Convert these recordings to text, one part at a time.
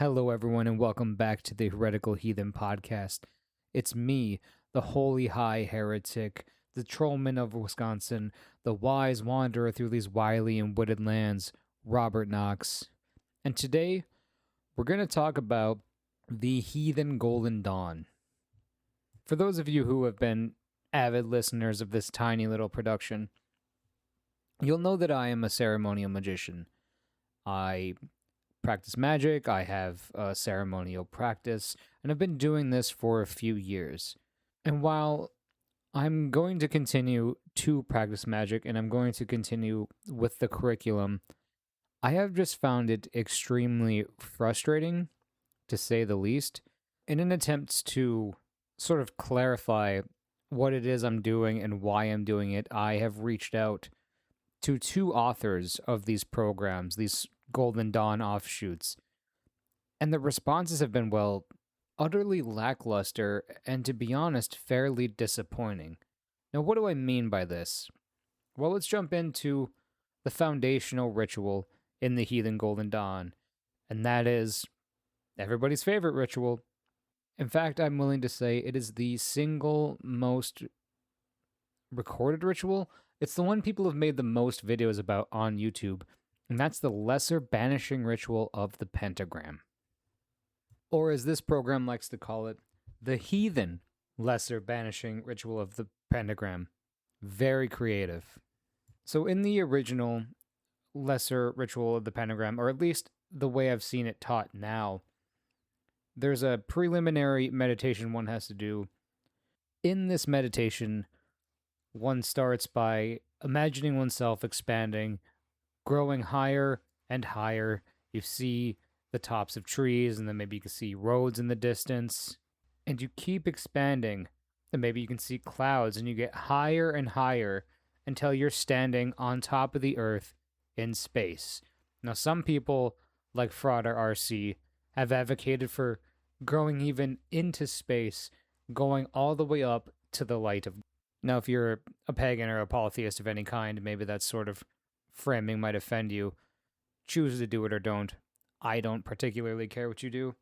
Hello, everyone, and welcome back to the Heretical Heathen podcast. It's me, the Holy High Heretic, the Trollman of Wisconsin, the wise wanderer through these wily and wooded lands, Robert Knox. And today, we're going to talk about the Heathen Golden Dawn. For those of you who have been avid listeners of this tiny little production, you'll know that I am a ceremonial magician. I practice magic, I have a ceremonial practice, and I've been doing this for a few years. And while I'm going to continue to practice magic and I'm going to continue with the curriculum, I have just found it extremely frustrating, to say the least. In an attempt to sort of clarify what it is I'm doing and why I'm doing it, I have reached out to two authors of these programs, these Golden Dawn offshoots. And the responses have been, well, utterly lackluster and, to be honest, fairly disappointing. Now, what do I mean by this? Well, let's jump into the foundational ritual in the Heathen Golden Dawn, and that is everybody's favorite ritual. In fact, I'm willing to say it is the single most recorded ritual. It's the one people have made the most videos about on YouTube, and that's the lesser banishing ritual of the Pentagram. Or as this program likes to call it, the Heathen lesser banishing ritual of the Pentagram. Very creative. So in the original lesser ritual of the Pentagram, or at least the way I've seen it taught now, there's a preliminary meditation one has to do. In this meditation, one starts by imagining oneself expanding, growing higher and higher. You see the tops of trees, and then maybe you can see roads in the distance. And you keep expanding, and maybe you can see clouds, and you get higher and higher until you're standing on top of the earth in space. Now, some people, like Frauder RC, have advocated for growing even into space, going all the way up to the light of. Now, if you're a pagan or a polytheist of any kind, maybe that sort of framing might offend you. Choose to do it or don't. I don't particularly care what you do.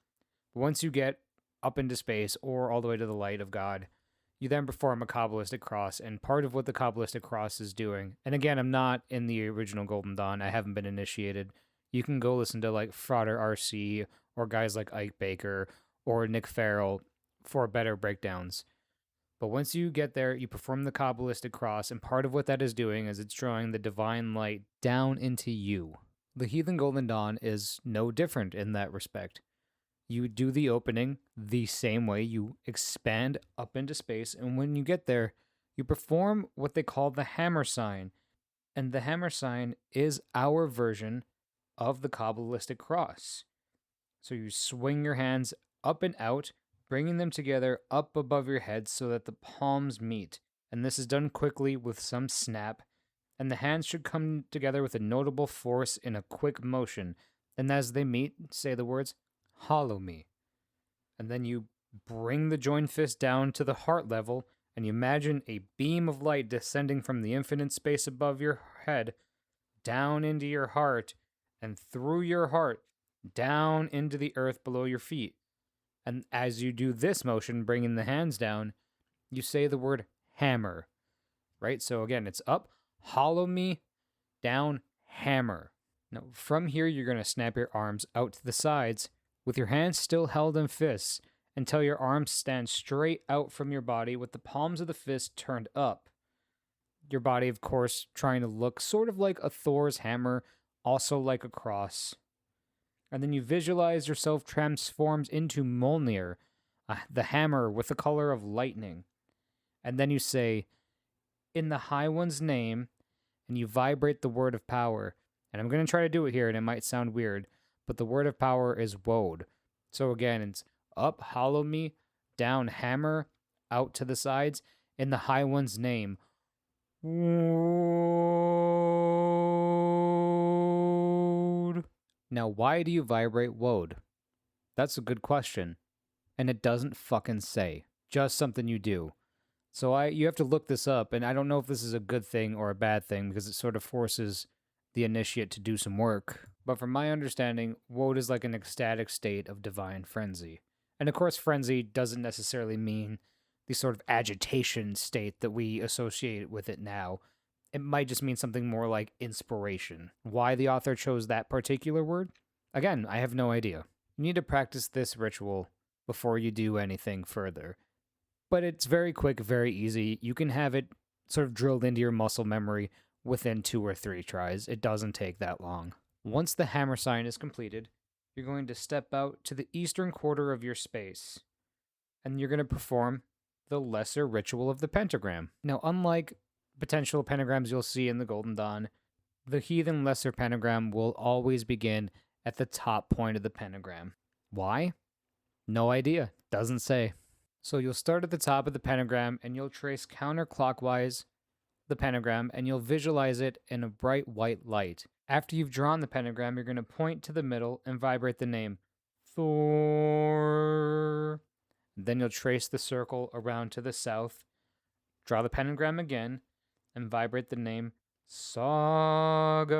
But once you get up into space or all the way to the light of God, you then perform a Kabbalistic cross, and part of what the Kabbalistic cross is doing, and again, I'm not in the original Golden Dawn, I haven't been initiated. You can go listen to like Frauder RC or guys like Ike Baker or Nick Farrell for better breakdowns. But once you get there, you perform the Kabbalistic cross, and part of what that is doing is it's drawing the divine light down into you. The Heathen Golden Dawn is no different in that respect. You do the opening the same way. You expand up into space, and when you get there, you perform what they call the hammer sign. And the hammer sign is our version of the Kabbalistic cross. So you swing your hands up and out, bringing them together up above your head so that the palms meet. And this is done quickly with some snap, and the hands should come together with a notable force in a quick motion. And as they meet, say the words, "Hollow me." And then you bring the joined fist down to the heart level, and you imagine a beam of light descending from the infinite space above your head, down into your heart, and through your heart, down into the earth below your feet. And as you do this motion, bringing the hands down, you say the word hammer, right? So again, it's up, hollow me, down, hammer. Now, from here, you're going to snap your arms out to the sides with your hands still held in fists until your arms stand straight out from your body with the palms of the fist turned up. Your body, of course, trying to look sort of like a Thor's hammer, also like a cross. And then you visualize yourself transformed into Mjolnir, the hammer with the color of lightning. And then you say, "In the High One's name," and you vibrate the word of power. And I'm going to try to do it here, and it might sound weird, but the word of power is Wode. So again, it's up, hollow me, down, hammer, out to the sides, in the High One's name. Wode. Now, why do you vibrate Wode? That's a good question. And it doesn't fucking say. Just something you do. So you have to look this up, and I don't know if this is a good thing or a bad thing, because it sort of forces the initiate to do some work. But from my understanding, woad is like an ecstatic state of divine frenzy. And of course, frenzy doesn't necessarily mean the sort of agitation state that we associate with it now. It might just mean something more like inspiration. Why the author chose that particular word? Again, I have no idea. You need to practice this ritual before you do anything further. But it's very quick, very easy. You can have it sort of drilled into your muscle memory within 2 or 3 tries. It doesn't take that long. Once the hammer sign is completed, you're going to step out to the eastern quarter of your space, and you're going to perform the lesser ritual of the pentagram. Now, unlike potential pentagrams you'll see in the Golden Dawn, the heathen lesser pentagram will always begin at the top point of the pentagram. Why? No idea. Doesn't say. So you'll start at the top of the pentagram and you'll trace counterclockwise the pentagram and you'll visualize it in a bright white light. After you've drawn the pentagram, you're going to point to the middle and vibrate the name Thor. Then you'll trace the circle around to the south, draw the pentagram again, and vibrate the name Saga.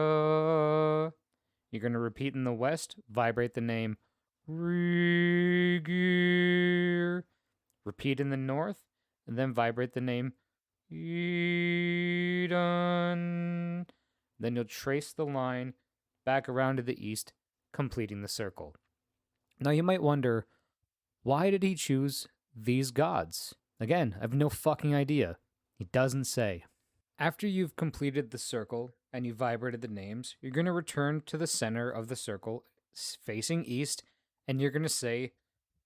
You're going to repeat in the west, vibrate the name Rigir. Repeat in the north, and then vibrate the name Heathen. Then you'll trace the line back around to the east, completing the circle. Now you might wonder, why did he choose these gods? Again, I have no fucking idea. He doesn't say. After you've completed the circle and you vibrated the names, you're going to return to the center of the circle, facing east, and you're going to say,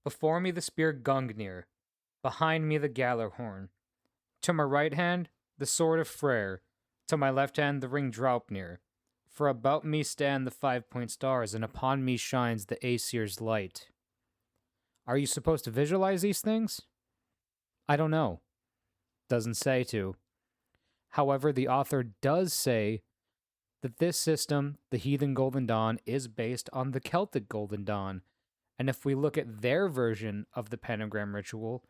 before me the spear Gungnir, behind me the Gallarhorn, to my right hand the sword of Freyr, to my left hand the ring Draupnir. For about me stand the 5-point stars, and upon me shines the Aesir's light. Are you supposed to visualize these things? I don't know. Doesn't say to. However, the author does say that this system, the Heathen Golden Dawn, is based on the Celtic Golden Dawn. And if we look at their version of the pentagram ritual,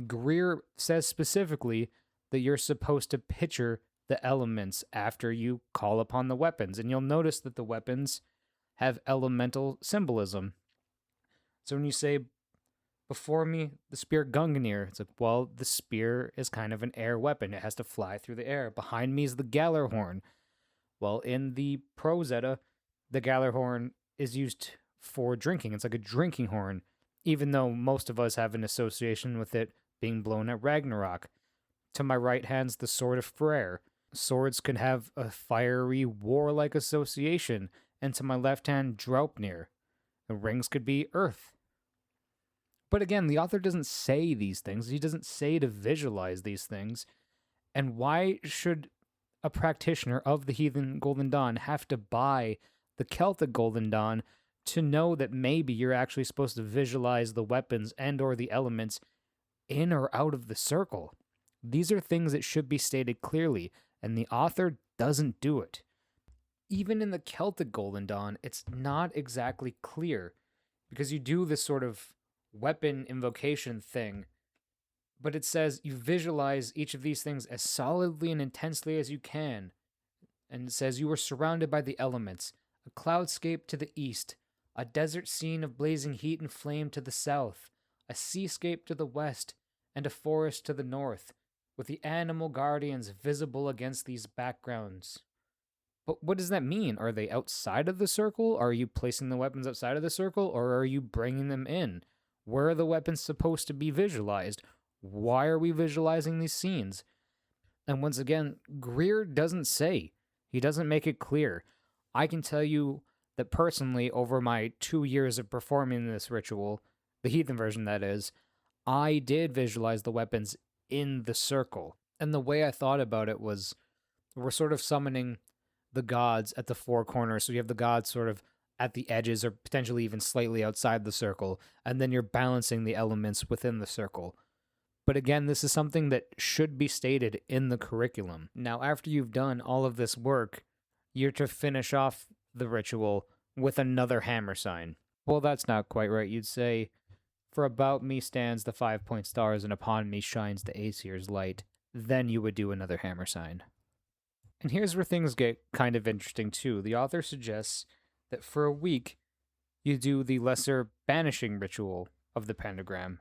Greer says specifically that you're supposed to picture the elements after you call upon the weapons. And you'll notice that the weapons have elemental symbolism. So when you say, before me, the spear Gungnir, it's like, well, the spear is kind of an air weapon. It has to fly through the air. Behind me is the Gallarhorn. Well, in the Prose Edda, the Gallarhorn is used for drinking. It's like a drinking horn, even though most of us have an association with it being blown at Ragnarok. To my right hand's the sword of Freyr. Swords can have a fiery, warlike association. And to my left hand, Draupnir. The rings could be earth. But again, the author doesn't say these things. He doesn't say to visualize these things. And why should a practitioner of the Heathen Golden Dawn have to buy the Celtic Golden Dawn to know that maybe you're actually supposed to visualize the weapons and or the elements in or out of the circle? These are things that should be stated clearly, and the author doesn't do it. Even in the Celtic Golden Dawn, it's not exactly clear, because you do this sort of weapon invocation thing, but it says you visualize each of these things as solidly and intensely as you can. And it says you are surrounded by the elements, a cloudscape to the east, a desert scene of blazing heat and flame to the south, a seascape to the west, and a forest to the north, with the animal guardians visible against these backgrounds. But what does that mean? Are they outside of the circle? Are you placing the weapons outside of the circle, or are you bringing them in? Where are the weapons supposed to be visualized? Why are we visualizing these scenes? And once again, Greer doesn't say. He doesn't make it clear. I can tell you that personally, over my 2 years of performing this ritual, the heathen version that is, I did visualize the weapons in the circle. And the way I thought about it was, we're sort of summoning the gods at the four corners. So you have the gods sort of at the edges or potentially even slightly outside the circle, and then you're balancing the elements within the circle. But again, this is something that should be stated in the curriculum. Now, after you've done all of this work, you're to finish off the ritual with another hammer sign. Well, that's not quite right. You'd say, for about me stands the 5-point stars, and upon me shines the Aesir's light. Then you would do another hammer sign. And here's where things get kind of interesting too. The author suggests that for a week, you do the lesser banishing ritual of the pentagram,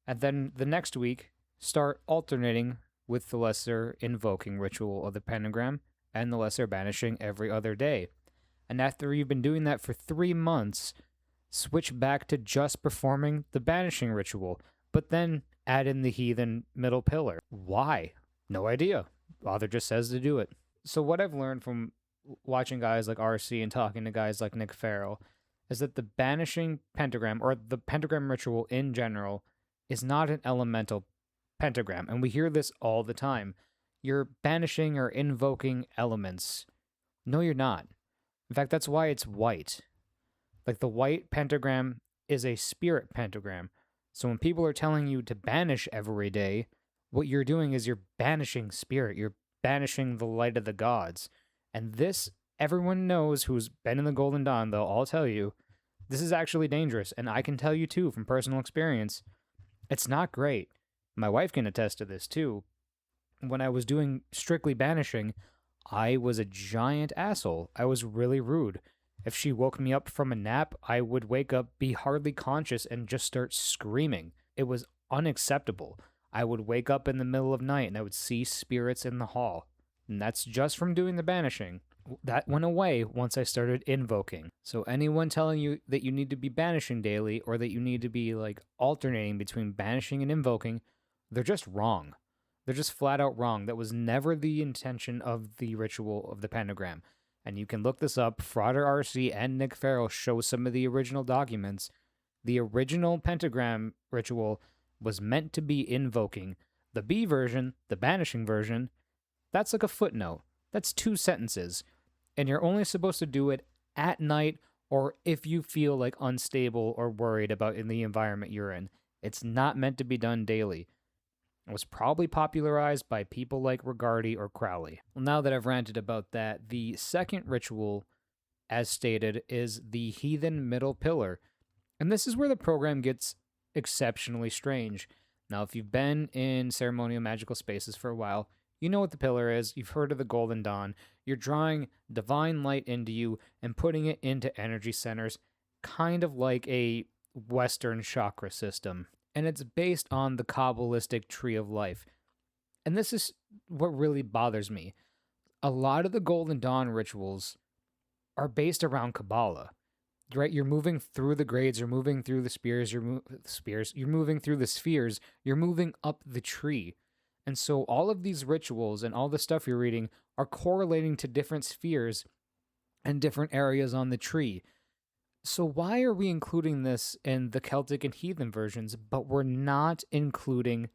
and then the next week, start alternating with the lesser invoking ritual of the pentagram and the lesser banishing every other day. And after you've been doing that for 3 months, switch back to just performing the banishing ritual, but then add in the heathen middle pillar. Why? No idea. Author just says to do it. So what I've learned from watching guys like RC and talking to guys like Nick Farrell is that the banishing pentagram, or the pentagram ritual in general, is not an elemental pentagram. And we hear this all the time. You're banishing or invoking elements. No, you're not. In fact, that's why it's white. Like the white pentagram is a spirit pentagram. So when people are telling you to banish every day, what you're doing is you're banishing spirit. You're banishing the light of the gods. And this, everyone knows who's been in the Golden Dawn, they'll all tell you, this is actually dangerous. And I can tell you too, from personal experience, it's not great. My wife can attest to this too. When I was doing strictly banishing, I was a giant asshole. I was really rude. If she woke me up from a nap, I would wake up, be hardly conscious, and just start screaming. It was unacceptable. I would wake up in the middle of night and I would see spirits in the hall. And that's just from doing the banishing. That went away once I started invoking. So anyone telling you that you need to be banishing daily, or that you need to be like alternating between banishing and invoking, they're just wrong. They're just flat out wrong. That was never the intention of the ritual of the pentagram. And you can look this up. Frauder RC and Nick Farrell show some of the original documents. The original pentagram ritual was meant to be invoking. The B version, the banishing version, that's like a footnote. That's 2 sentences. And you're only supposed to do it at night, or if you feel like unstable or worried about in the environment you're in. It's not meant to be done daily. It was probably popularized by people like Regardi or Crowley. Well, now that I've ranted about that, the second ritual, as stated, is the heathen middle pillar. And this is where the program gets exceptionally strange. Now, if you've been in ceremonial magical spaces for a while, you know what the pillar is. You've heard of the Golden Dawn. You're drawing divine light into you and putting it into energy centers, kind of like a Western chakra system. And it's based on the Kabbalistic tree of life. And this is what really bothers me. A lot of the Golden Dawn rituals are based around Kabbalah, right? You're moving through the grades, you're moving through the spears, you're moving through the spheres, you're moving up the tree. And so all of these rituals and all the stuff you're reading are correlating to different spheres and different areas on the tree. So why are we including this in the Celtic and heathen versions, but we're not including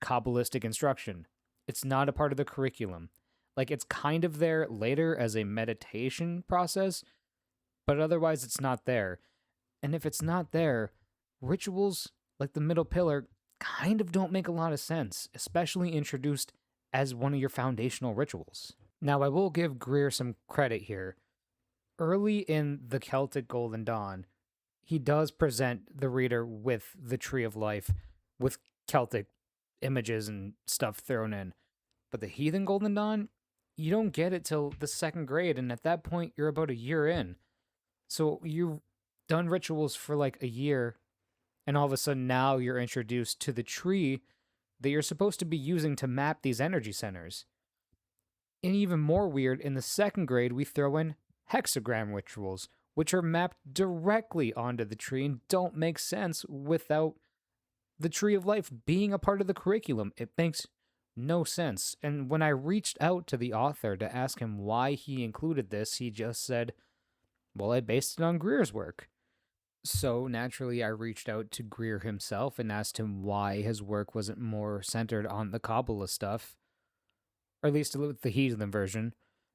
Kabbalistic instruction? It's not a part of the curriculum. Like, it's kind of there later as a meditation process, but otherwise it's not there. And if it's not there, rituals like the middle pillar kind of don't make a lot of sense, especially introduced as one of your foundational rituals. Now, I will give Greer some credit here. Early in the Celtic Golden Dawn, he does present the reader with the Tree of Life, with Celtic images and stuff thrown in. But the Heathen Golden Dawn, you don't get it till the 2nd grade, and at that point, you're about a year in. So you've done rituals for like a year, and all of a sudden now you're introduced to the tree that you're supposed to be using to map these energy centers. And even more weird, in the 2nd grade, we throw in hexagram rituals, which are mapped directly onto the tree and don't make sense without the Tree of Life being a part of the curriculum. It makes no sense. And when I reached out to the author to ask him why he included this, he just said, well, I based it on Greer's work. So naturally, I reached out to Greer himself and asked him why his work wasn't more centered on the Kabbalah stuff, or at least with the Heathen version.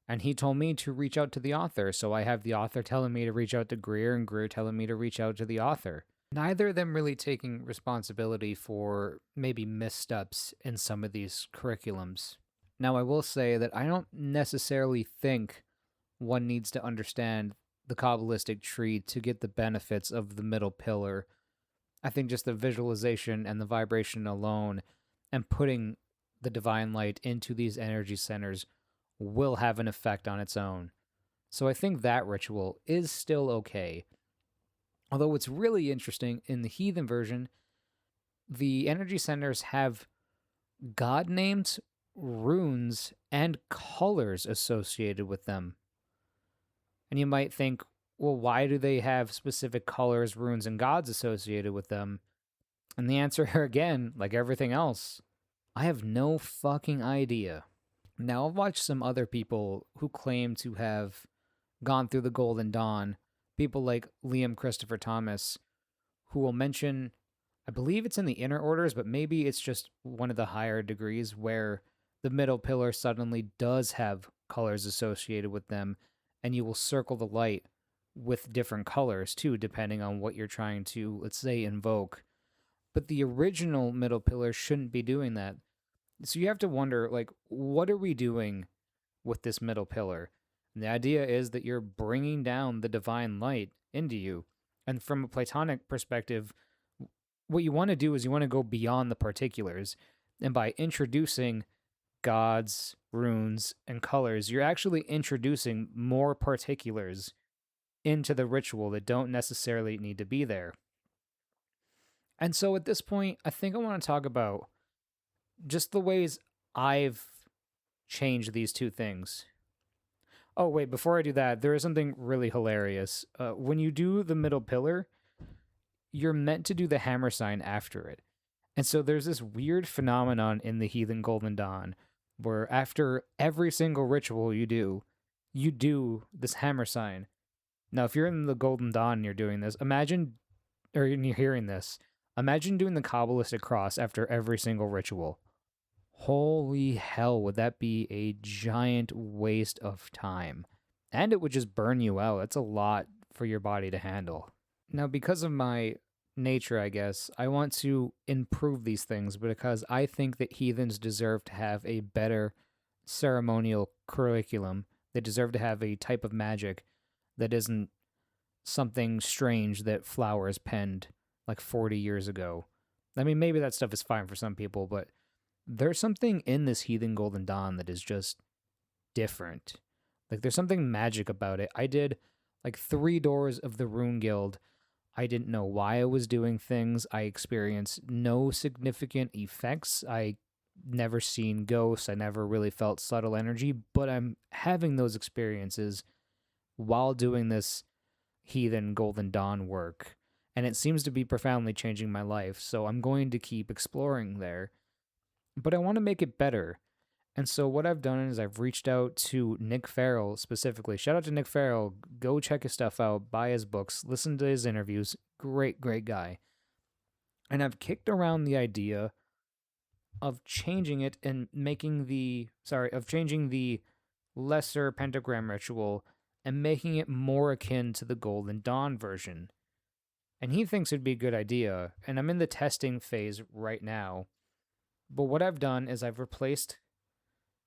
And he told me to reach out to the author, so I have the author telling me to reach out to Greer, and Greer telling me to reach out to the author. Neither of them really taking responsibility for maybe missteps in some of these curriculums. Now, I will say that I don't necessarily think one needs to understand the Kabbalistic tree to get the benefits of the middle pillar. I think just the visualization and the vibration alone and putting the divine light into these energy centers will have an effect on its own. So I think that ritual is still okay. Although what's really interesting in the heathen version, the energy centers have god names, runes, and colors associated with them. And you might think, well, why do they have specific colors, runes, and gods associated with them? And the answer here again, like everything else, I have no fucking idea. Now, I've watched some other people who claim to have gone through the Golden Dawn, people like Liam Christopher Thomas, who will mention, I believe it's in the inner orders, but maybe it's just one of the higher degrees where the middle pillar suddenly does have colors associated with them, and you will circle the light with different colors too, depending on what you're trying to, let's say, invoke. But the original middle pillar shouldn't be doing that. So you have to wonder, like, what are we doing with this middle pillar? And the idea is that you're bringing down the divine light into you. And from a Platonic perspective, what you want to do is you want to go beyond the particulars. And by introducing gods, runes, and colors, you're actually introducing more particulars into the ritual that don't necessarily need to be there. And so at this point, I think I want to talk about just the ways I've changed these two things. Oh, wait, before I do that, there is something really hilarious. When you do the middle pillar, you're meant to do the hammer sign after it. And so there's this weird phenomenon in the Heathen Golden Dawn where after every single ritual you do this hammer sign. Now, if you're in the Golden Dawn and you're doing this, imagine, or you're hearing this, imagine doing the Kabbalistic cross after every single ritual. Holy hell, would that be a giant waste of time? And it would just burn you out. That's a lot for your body to handle. Now, because of my nature, I guess, I want to improve these things because I think that heathens deserve to have a better ceremonial curriculum. They deserve to have a type of magic that isn't something strange that flowers penned like 40 years ago. I mean, maybe that stuff is fine for some people, but there's something in this Heathen Golden Dawn that is just different. Like, there's something magic about it. I did like 3 doors of the Rune Guild. I didn't know why I was doing things. I experienced no significant effects. I never seen ghosts. I never really felt subtle energy, but I'm having those experiences while doing this Heathen Golden Dawn work. And it seems to be profoundly changing my life. So I'm going to keep exploring there. But I want to make it better. And so what I've done is I've reached out to Nick Farrell specifically. Shout out to Nick Farrell. Go check his stuff out, buy his books, listen to his interviews. Great, great guy. And I've kicked around the idea of changing it and changing the lesser pentagram ritual and making it more akin to the Golden Dawn version. And he thinks it'd be a good idea. And I'm in the testing phase right now. But what I've done is I've replaced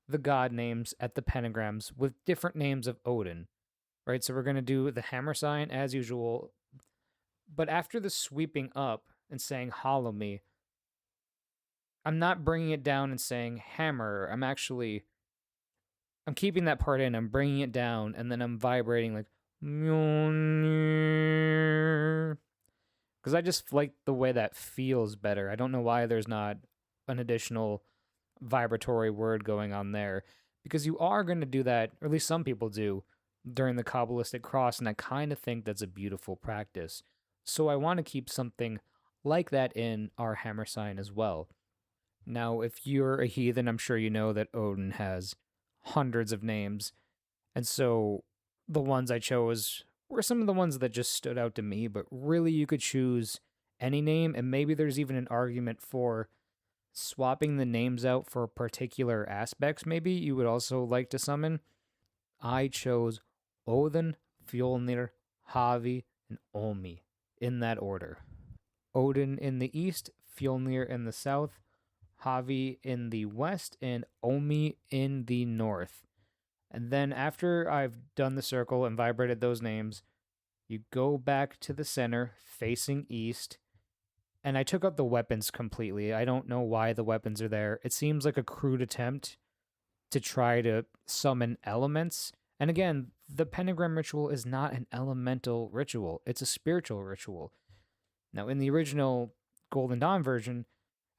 the god names at the pentagrams with different names of Odin, right? So we're going to do the hammer sign as usual. But after the sweeping up and saying, "Hallow me," I'm not bringing it down and saying hammer. I'm keeping that part in. I'm bringing it down and then I'm vibrating like, because I just like the way that feels better. I don't know why there's not an additional vibratory word going on there, because you are going to do that, or at least some people do, during the Kabbalistic cross, and I kind of think that's a beautiful practice. So I want to keep something like that in our hammer sign as well. Now, if you're a heathen, I'm sure you know that Odin has hundreds of names, and so the ones I chose were some of the ones that just stood out to me, but really you could choose any name, and maybe there's even an argument for swapping the names out for particular aspects maybe you would also like to summon. I chose Odin, Fjolnir, Havi, and Olmi in that order. Odin in the east, Fjolnir in the south, Havi in the west, and Olmi in the north. And then after I've done the circle and vibrated those names, you go back to the center facing east. And I took out the weapons completely. I don't know why the weapons are there. It seems like a crude attempt, to try to summon elements. And again, the pentagram ritual is not an elemental ritual, it's a spiritual ritual. Now, in the original Golden Dawn version,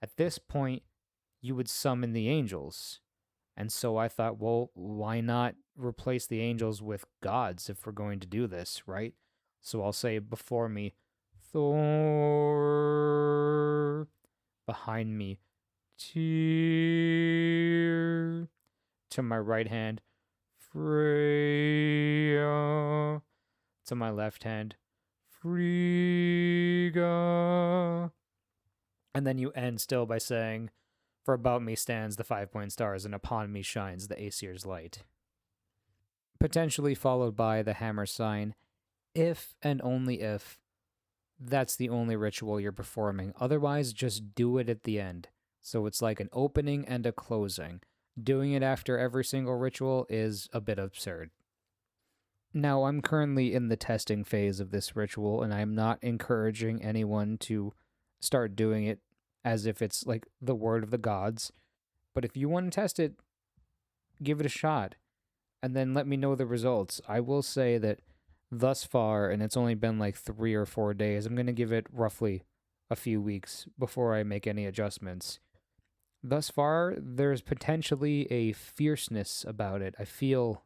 at this point, you would summon the angels. And so I thought, well, why not replace the angels with gods if we're going to do this, right? So I'll say before me, Thor. Behind me, Tyr. To my right hand, Freya. To my left hand, Frigga. And then you end still by saying, for about me stands the 5-point stars, and upon me shines the Aesir's light. Potentially followed by the hammer sign, if and only if that's the only ritual you're performing. Otherwise, just do it at the end. So it's like an opening and a closing. Doing it after every single ritual is a bit absurd. Now, I'm currently in the testing phase of this ritual, and I'm not encouraging anyone to start doing it as if it's like the word of the gods. But if you want to test it, give it a shot, and then let me know the results. I will say that thus far, and it's only been like 3 or 4 days, I'm going to give it roughly a few weeks before I make any adjustments. Thus far, there's potentially a fierceness about it. I feel,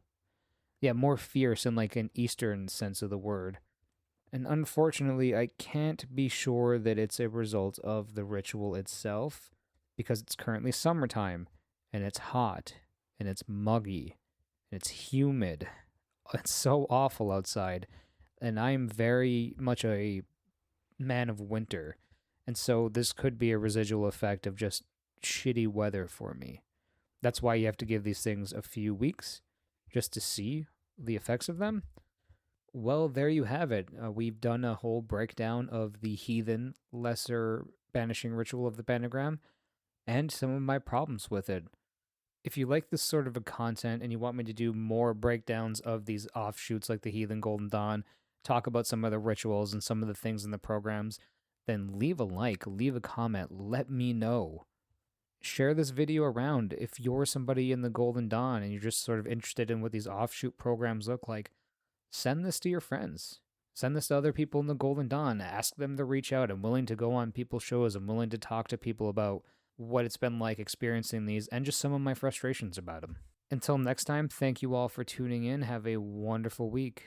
more fierce in like an Eastern sense of the word. And unfortunately, I can't be sure that it's a result of the ritual itself, because it's currently summertime, and it's hot, and it's muggy, and it's humid. It's so awful outside, and I'm very much a man of winter, and so this could be a residual effect of just shitty weather for me. That's why you have to give these things a few weeks just to see the effects of them. Well, there you have it. We've done a whole breakdown of the heathen lesser banishing ritual of the pentagram and some of my problems with it. If you like this sort of a content and you want me to do more breakdowns of these offshoots like the Heathen Golden Dawn, talk about some of the rituals and some of the things in the programs, then leave a like, leave a comment, let me know. Share this video around if you're somebody in the Golden Dawn and you're just sort of interested in what these offshoot programs look like. Send this to your friends. Send this to other people in the Golden Dawn. Ask them to reach out. I'm willing to go on people's shows. I'm willing to talk to people about what it's been like experiencing these and just some of my frustrations about them. Until next time, thank you all for tuning in. Have a wonderful week.